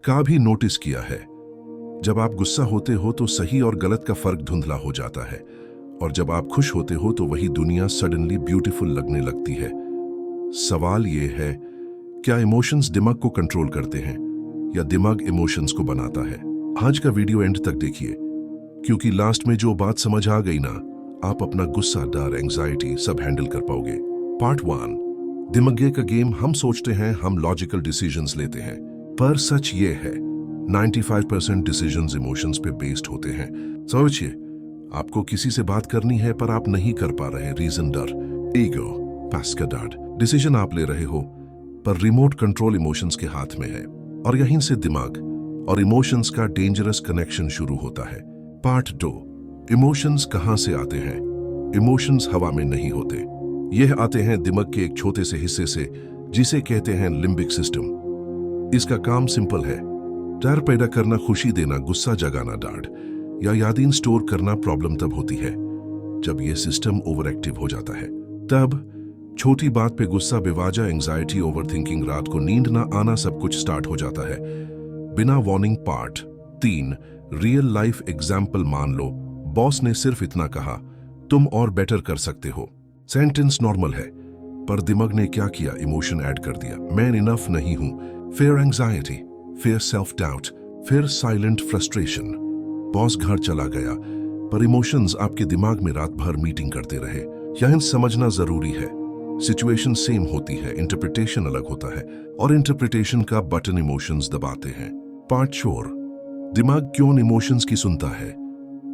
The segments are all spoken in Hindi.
का भी नोटिस किया है? जब आप गुस्सा होते हो तो सही और गलत का फर्क धुंधला हो जाता है, और जब आप खुश होते हो तो वही दुनिया सडनली ब्यूटीफुल लगने लगती है। सवाल ये है, क्या इमोशंस दिमाग को कंट्रोल करते हैं या दिमाग इमोशंस को बनाता है? आज का वीडियो एंड तक देखिए, क्योंकि लास्ट में जो बात समझ आ गई ना, आप अपना गुस्सा, डर, एंजाइटी सब हैंडल कर पाओगे। पार्ट 1, दिमाग का गेम। हम सोचते हैं हम लॉजिकल डिसीजंस लेते हैं, पर सच ये है 95% डिसीजंस इमोशंस पे बेस्ड होते हैं। सोचिए, आपको किसी से बात करनी है पर आप नहीं कर पा रहे। रीजन डर, ईगो, पैस्काडाड। डिसीजन आप ले रहे हो पर रिमोट कंट्रोल इमोशंस के हाथ में है, और यहीं से दिमाग और इमोशंस का डेंजरस कनेक्शन शुरू होता है। पार्ट 2, इमोशंस कहां से आते हैं? इमोशंस हवा में नहीं होते, यह आते हैं दिमाग के एक छोटे से हिस्से से, जिसे कहते हैं लिम्बिक सिस्टम। इसका काम सिंपल है, डर पैदा करना, खुशी देना, गुस्सा जगाना, डांट या यादें स्टोर करना। प्रॉब्लम तब होती है जब यह सिस्टम ओवर एक्टिव हो जाता है। तब छोटी बात पे गुस्सा, बेवजह एंजाइटी, ओवरथिंकिंग, रात को नींद ना आना, सब कुछ स्टार्ट हो जाता है बिना warning. Part 3, real life example. मान लो बॉस ने सिर्फ इतना कहा, तुम और बेटर कर सकते हो। सेंटेंस नॉर्मल है, पर दिमाग ने क्या किया? इमोशन ऐड कर दिया। मैं इनफ नहीं हूं, फिर एंजाइटी, फिर सेल्फ डाउट, फिर साइलेंट फ्रस्ट्रेशन। बॉस घर चला गया, पर इमोशंस आपके दिमाग में रात भर मीटिंग करते रहे। यह समझना जरूरी है, सिचुएशन सेम होती है, इंटरप्रिटेशन अलग होता है, और इंटरप्रिटेशन का बटन इमोशंस दबाते हैं। पार्ट 4, दिमाग क्यों इमोशंस की सुनता है?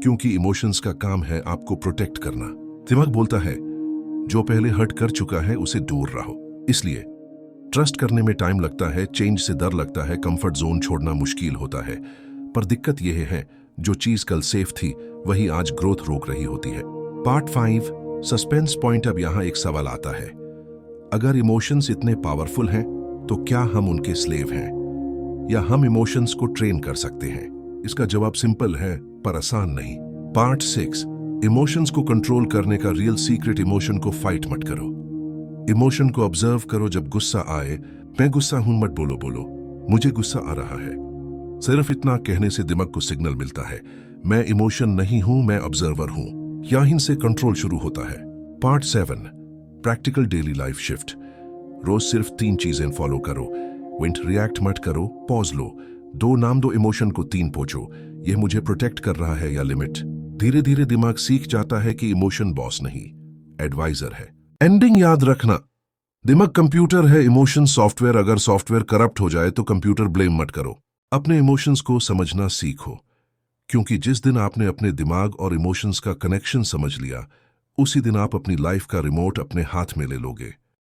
क्योंकि इमोशंस का काम है आपको प्रोटेक्ट करना। दिमाग बोलता है जो पहले हर्ट कर चुका है उसे दूर रहो। इसलिए ट्रस्ट करने में टाइम लगता है, चेंज से डर लगता है, कंफर्ट जोन छोड़ना मुश्किल होता है। पर दिक्कत यह है, जो चीज कल सेफ थी वही आज ग्रोथ रोक रही होती है। Part 5, suspense point. अब यहां एक सवाल आता है, अगर इमोशंस इतने पावरफुल हैं तो क्या हम उनके स्लेव हैं, या हम इमोशंस को ट्रेन कर सकते हैं? इसका जवाब सिंपल है, पर आसान नहीं। पार्ट 6, इमोशंस को कंट्रोल करने का रियल सीक्रेट। इमोशन को फाइट मत करो, इमोशन को ऑब्जर्व करो। जब गुस्सा आए, मैं गुस्सा हूं मत बोलो, मुझे गुस्सा आ रहा है। सिर्फ इतना कहने से दिमाग को सिग्नल मिलता है, मैं इमोशन नहीं हूं, मैं ऑब्जर्वर हूं। यहीं से कंट्रोल शुरू होता है। Part 7, practical daily life shift. रोज सिर्फ 3 चीजें फॉलो करो। विंट रिएक्ट मत करो, पॉज लो, 2 नाम दो इमोशन को, 3 पूछो, यह मुझे प्रोटेक्ट कर रहा है या लिमिट। धीरे धीरे दिमाग सीख जाता है कि इमोशन बॉस नहीं, एडवाइजर है। एंडिंग याद रखना, दिमाग कंप्यूटर है, इमोशन सॉफ्टवेयर। अगर सॉफ्टवेयर करप्ट हो जाए तो कंप्यूटर ब्लेम मत करो, अपने इमोशंस को समझना सीखो। क्योंकि जिस दिन आपने अपने दिमाग और इमोशंस का कनेक्शन समझ लिया, उसी दिन आप अपनी लाइफ का रिमोट अपने हाथ में ले लोगे।